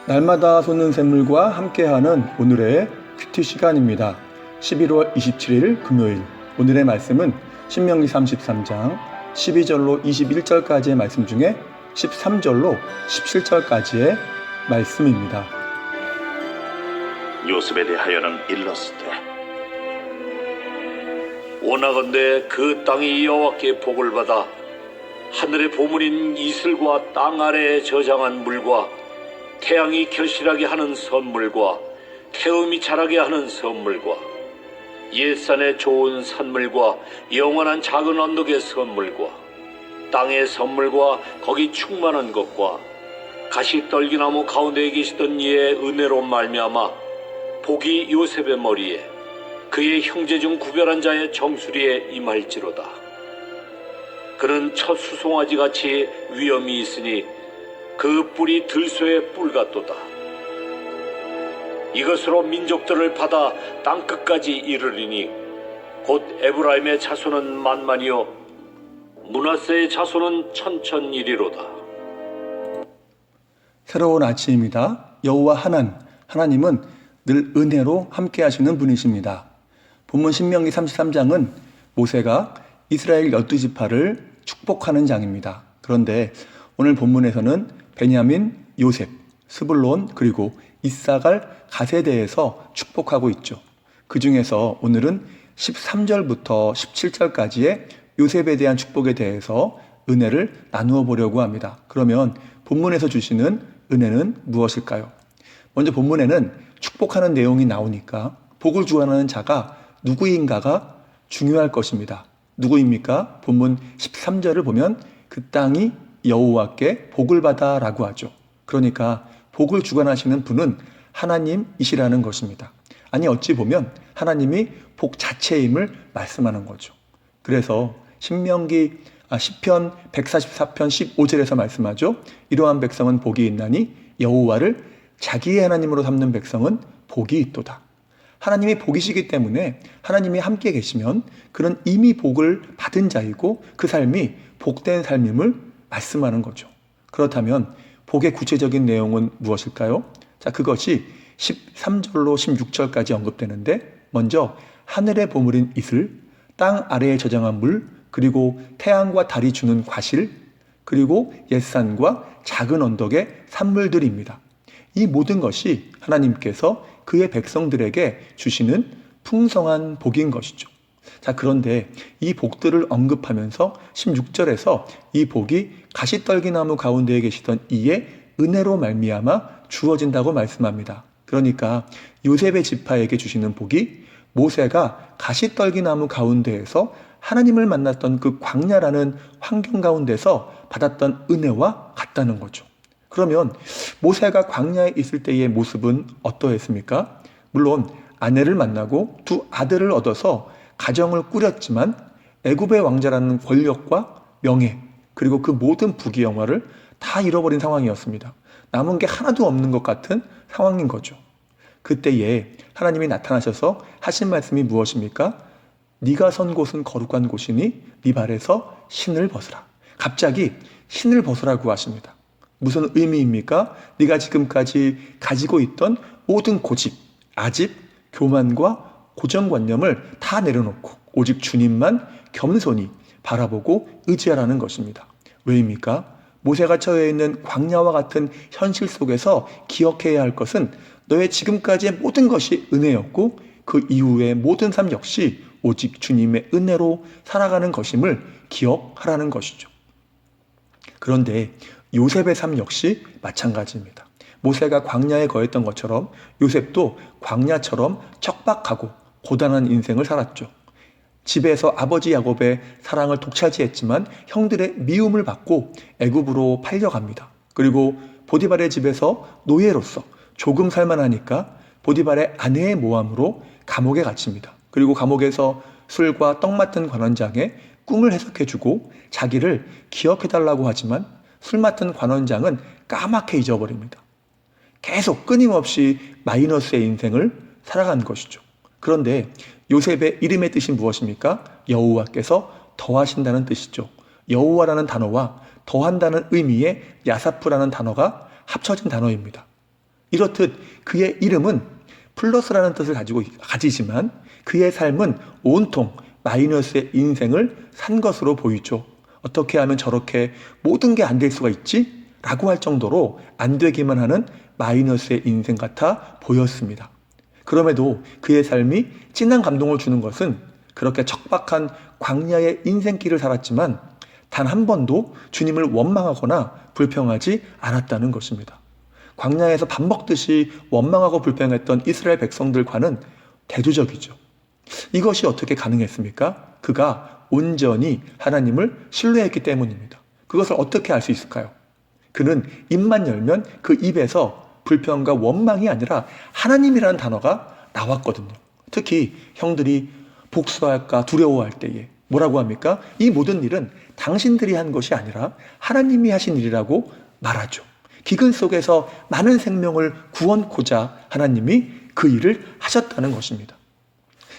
날마다 솟는 샘물과 함께하는 오늘의 큐티 시간입니다. 11월 27일 금요일, 오늘의 말씀은 신명기 33장 12절로 21절까지의 말씀 중에 13절로 17절까지의 말씀입니다. 요셉에 대하여는 일렀으되 원하건대 그 땅이 여호와께 복을 받아 하늘의 보물인 이슬과 땅 아래에 저장한 물과 태양이 결실하게 하는 선물과 태음이 자라게 하는 선물과 옛산의 좋은 산물과 영원한 작은 언덕의 선물과 땅의 선물과 거기 충만한 것과 가시떨기나무 가운데에 계시던 이의 은혜로 말미암아 복이 요셉의 머리에 그의 형제 중 구별한 자의 정수리에 임할지로다. 그는 첫 수송아지같이 위엄이 있으니 그 뿔이 들소의 뿔 같도다. 이것으로 민족들을 받아 땅끝까지 이르리니 곧 에브라임의 자손은 만만이요 므낫세의 자손은 천천이리로다. 새로운 아침입니다. 여호와 하나님은 늘 은혜로 함께 하시는 분이십니다. 본문 신명기 33장은 모세가 이스라엘 12지파를 축복하는 장입니다. 그런데 오늘 본문에서는 베냐민, 요셉, 스불론 그리고 이사갈, 갓에 대해서 축복하고 있죠. 그 중에서 오늘은 13절부터 17절까지의 요셉에 대한 축복에 대해서 은혜를 나누어 보려고 합니다. 그러면 본문에서 주시는 은혜는 무엇일까요? 먼저 본문에는 축복하는 내용이 나오니까 복을 주관하는 자가 누구인가가 중요할 것입니다. 누구입니까? 본문 13절을 보면 그 땅이 여호와께 복을 받아 라고 하죠. 그러니까 복을 주관하시는 분은 하나님이시라는 것입니다. 아니 어찌 보면 하나님이 복 자체임을 말씀하는 거죠. 그래서 시편 144편 15절에서 말씀하죠. 이러한 백성은 복이 있나니 여호와를 자기의 하나님으로 삼는 백성은 복이 있도다. 하나님이 복이시기 때문에 하나님이 함께 계시면 그는 이미 복을 받은 자이고 그 삶이 복된 삶임을 말씀하는 거죠. 그렇다면 복의 구체적인 내용은 무엇일까요? 자, 그것이 13절로 16절까지 언급되는데 먼저 하늘의 보물인 이슬, 땅 아래에 저장한 물, 그리고 태양과 달이 주는 과실, 그리고 옛산과 작은 언덕의 산물들입니다. 이 모든 것이 하나님께서 그의 백성들에게 주시는 풍성한 복인 것이죠. 자, 그런데 이 복들을 언급하면서 16절에서 이 복이 가시떨기나무 가운데에 계시던 이의 은혜로 말미암아 주어진다고 말씀합니다. 그러니까 요셉의 지파에게 주시는 복이 모세가 가시떨기나무 가운데에서 하나님을 만났던 그 광야라는 환경 가운데서 받았던 은혜와 같다는 거죠. 그러면 모세가 광야에 있을 때의 모습은 어떠했습니까? 물론 아내를 만나고 두 아들을 얻어서 가정을 꾸렸지만 애굽의 왕자라는 권력과 명예 그리고 그 모든 부귀영화를 다 잃어버린 상황이었습니다. 남은 게 하나도 없는 것 같은 상황인 거죠. 그때에 하나님이 나타나셔서 하신 말씀이 무엇입니까? 네가 선 곳은 거룩한 곳이니 네 발에서 신을 벗으라. 갑자기 신을 벗으라고 하십니다. 무슨 의미입니까? 네가 지금까지 가지고 있던 모든 고집, 아집, 교만과 고정관념을 다 내려놓고 오직 주님만 겸손히 바라보고 의지하라는 것입니다. 왜입니까? 모세가 처해 있는 광야와 같은 현실 속에서 기억해야 할 것은 너의 지금까지의 모든 것이 은혜였고 그 이후의 모든 삶 역시 오직 주님의 은혜로 살아가는 것임을 기억하라는 것이죠. 그런데 요셉의 삶 역시 마찬가지입니다. 모세가 광야에 거했던 것처럼 요셉도 광야처럼 척박하고 고단한 인생을 살았죠. 집에서 아버지 야곱의 사랑을 독차지했지만 형들의 미움을 받고 애굽으로 팔려갑니다. 그리고 보디발의 집에서 노예로서 조금 살만하니까 보디발의 아내의 모함으로 감옥에 갇힙니다. 그리고 감옥에서 술과 떡 맡은 관원장의 꿈을 해석해주고 자기를 기억해달라고 하지만 술 맡은 관원장은 까맣게 잊어버립니다. 계속 끊임없이 마이너스의 인생을 살아간 것이죠. 그런데 요셉의 이름의 뜻이 무엇입니까? 여호와께서 더하신다는 뜻이죠. 여호와라는 단어와 더한다는 의미의 야사프라는 단어가 합쳐진 단어입니다. 이렇듯 그의 이름은 플러스라는 뜻을 가지지만 그의 삶은 온통 마이너스의 인생을 산 것으로 보이죠. 어떻게 하면 저렇게 모든 게 안 될 수가 있지? 라고 할 정도로 안 되기만 하는 마이너스의 인생 같아 보였습니다. 그럼에도 그의 삶이 진한 감동을 주는 것은 그렇게 척박한 광야의 인생길을 살았지만 단 한 번도 주님을 원망하거나 불평하지 않았다는 것입니다. 광야에서 밥 먹듯이 원망하고 불평했던 이스라엘 백성들과는 대조적이죠. 이것이 어떻게 가능했습니까? 그가 온전히 하나님을 신뢰했기 때문입니다. 그것을 어떻게 알 수 있을까요? 그는 입만 열면 그 입에서 불평과 원망이 아니라 하나님이라는 단어가 나왔거든요. 특히 형들이 복수할까 두려워할 때에 뭐라고 합니까? 이 모든 일은 당신들이 한 것이 아니라 하나님이 하신 일이라고 말하죠. 기근 속에서 많은 생명을 구원코자 하나님이 그 일을 하셨다는 것입니다.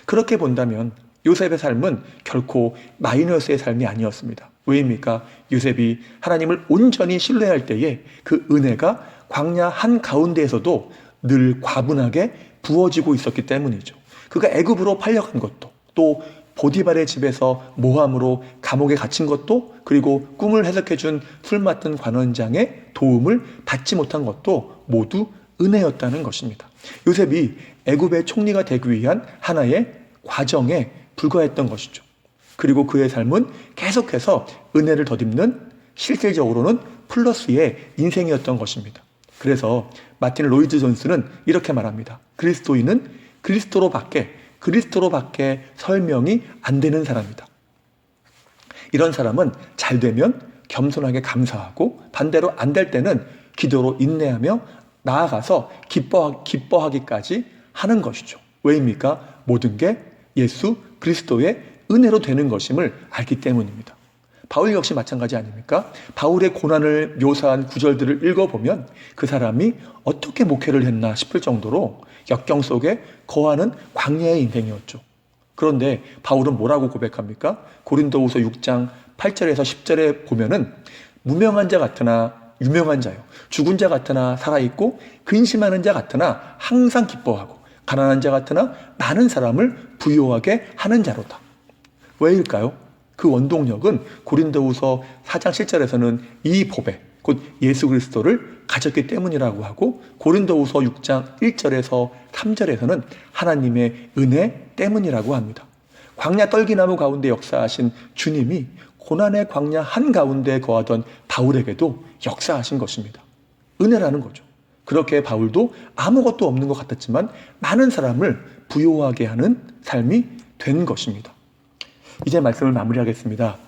그렇게 본다면 요셉의 삶은 결코 마이너스의 삶이 아니었습니다. 왜입니까? 요셉이 하나님을 온전히 신뢰할 때에 그 은혜가 광야 한가운데에서도 늘 과분하게 부어지고 있었기 때문이죠. 그가 애굽으로 팔려간 것도, 또 보디발의 집에서 모함으로 감옥에 갇힌 것도, 그리고 꿈을 해석해준 술 맡은 관원장의 도움을 받지 못한 것도 모두 은혜였다는 것입니다. 요셉이 애굽의 총리가 되기 위한 하나의 과정에 불과했던 것이죠. 그리고 그의 삶은 계속해서 은혜를 덧입는, 실질적으로는 플러스의 인생이었던 것입니다. 그래서 마틴 로이드 존스는 이렇게 말합니다. 그리스도인은 그리스도로밖에 설명이 안 되는 사람이다. 이런 사람은 잘 되면 겸손하게 감사하고 반대로 안 될 때는 기도로 인내하며 나아가서 기뻐하기까지 하는 것이죠. 왜입니까? 모든 게 예수 그리스도의 은혜로 되는 것임을 알기 때문입니다. 바울 역시 마찬가지 아닙니까? 바울의 고난을 묘사한 구절들을 읽어보면 그 사람이 어떻게 목회를 했나 싶을 정도로 역경 속에 거하는 광야의 인생이었죠. 그런데 바울은 뭐라고 고백합니까? 고린도후서 6장 8절에서 10절에 보면은 무명한 자 같으나 유명한 자요, 죽은 자 같으나 살아있고 근심하는 자 같으나 항상 기뻐하고 가난한 자 같으나 많은 사람을 부요하게 하는 자로다. 왜일까요? 그 원동력은 고린도후서 4장 7절에서는 이 보배, 곧 예수 그리스도를 가졌기 때문이라고 하고, 고린도후서 6장 1절에서 3절에서는 하나님의 은혜 때문이라고 합니다. 광야 떨기나무 가운데 역사하신 주님이 고난의 광야 한가운데 거하던 바울에게도 역사하신 것입니다. 은혜라는 거죠. 그렇게 바울도 아무것도 없는 것 같았지만 많은 사람을 부요하게 하는 삶이 된 것입니다. 이제 말씀을 마무리하겠습니다.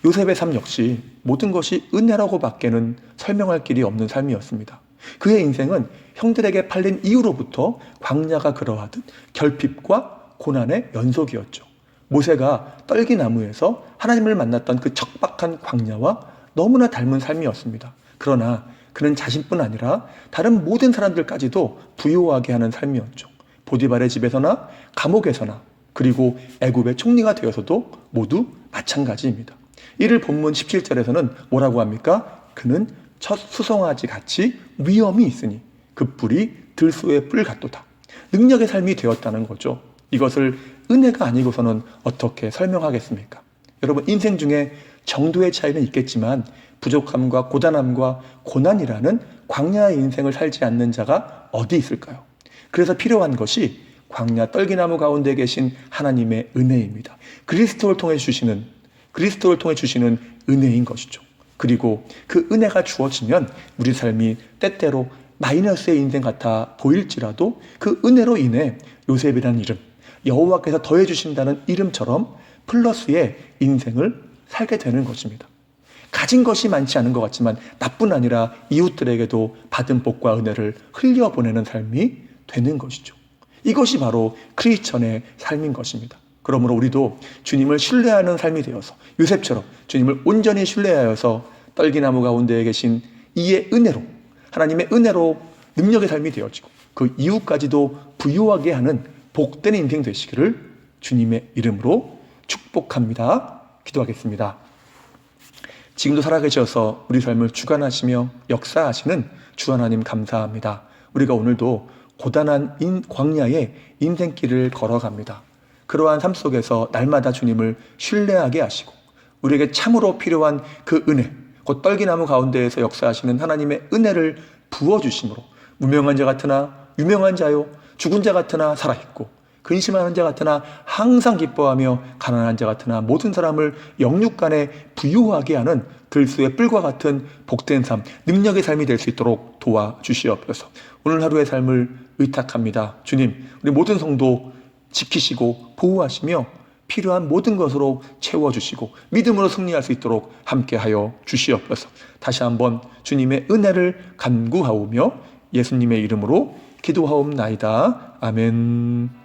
요셉의 삶 역시 모든 것이 은혜라고 밖에는 설명할 길이 없는 삶이었습니다. 그의 인생은 형들에게 팔린 이후로부터 광야가 그러하듯 결핍과 고난의 연속이었죠. 모세가 떨기나무에서 하나님을 만났던 그 척박한 광야와 너무나 닮은 삶이었습니다. 그러나 그는 자신뿐 아니라 다른 모든 사람들까지도 부요하게 하는 삶이었죠. 보디발의 집에서나 감옥에서나, 그리고 애굽의 총리가 되어서도 모두 마찬가지입니다. 이를 본문 17절에서는 뭐라고 합니까? 그는 첫 수송아지 같이 위엄이 있으니 그 뿔이 들소의 뿔 같도다. 능력의 삶이 되었다는 거죠. 이것을 은혜가 아니고서는 어떻게 설명하겠습니까? 여러분, 인생 중에 정도의 차이는 있겠지만 부족함과 고단함과 고난이라는 광야의 인생을 살지 않는 자가 어디 있을까요? 그래서 필요한 것이 광야 떨기나무 가운데 계신 하나님의 은혜입니다. 그리스도를 통해 주시는 은혜인 것이죠. 그리고 그 은혜가 주어지면 우리 삶이 때때로 마이너스의 인생 같아 보일지라도 그 은혜로 인해 요셉이라는 이름, 여호와께서 더해 주신다는 이름처럼 플러스의 인생을 살게 되는 것입니다. 가진 것이 많지 않은 것 같지만 나뿐 아니라 이웃들에게도 받은 복과 은혜를 흘려보내는 삶이 되는 것이죠. 이것이 바로 크리스천의 삶인 것입니다. 그러므로 우리도 주님을 신뢰하는 삶이 되어서 요셉처럼 주님을 온전히 신뢰하여서 떨기나무 가운데에 계신 이의 은혜로, 하나님의 은혜로 능력의 삶이 되어지고 그 이후까지도 부유하게 하는 복된 인생 되시기를 주님의 이름으로 축복합니다. 기도하겠습니다. 지금도 살아계셔서 우리 삶을 주관하시며 역사하시는 주 하나님 감사합니다. 우리가 오늘도 고단한 광야의 인생길을 걸어갑니다. 그러한 삶 속에서 날마다 주님을 신뢰하게 하시고 우리에게 참으로 필요한 그 은혜, 곧 떨기나무 가운데에서 역사하시는 하나님의 은혜를 부어주심으로 무명한 자 같으나 유명한 자요, 죽은 자 같으나 살아있고 근심하는 자 같으나 항상 기뻐하며 가난한 자 같으나 모든 사람을 영육간에 부유하게 하는 들소의 뿔과 같은 복된 삶, 능력의 삶이 될 수 있도록 도와주시옵소서. 오늘 하루의 삶을 의탁합니다. 주님, 우리 모든 성도 지키시고 보호하시며 필요한 모든 것으로 채워주시고 믿음으로 승리할 수 있도록 함께하여 주시옵소서. 다시 한번 주님의 은혜를 간구하오며 예수님의 이름으로 기도하옵나이다. 아멘.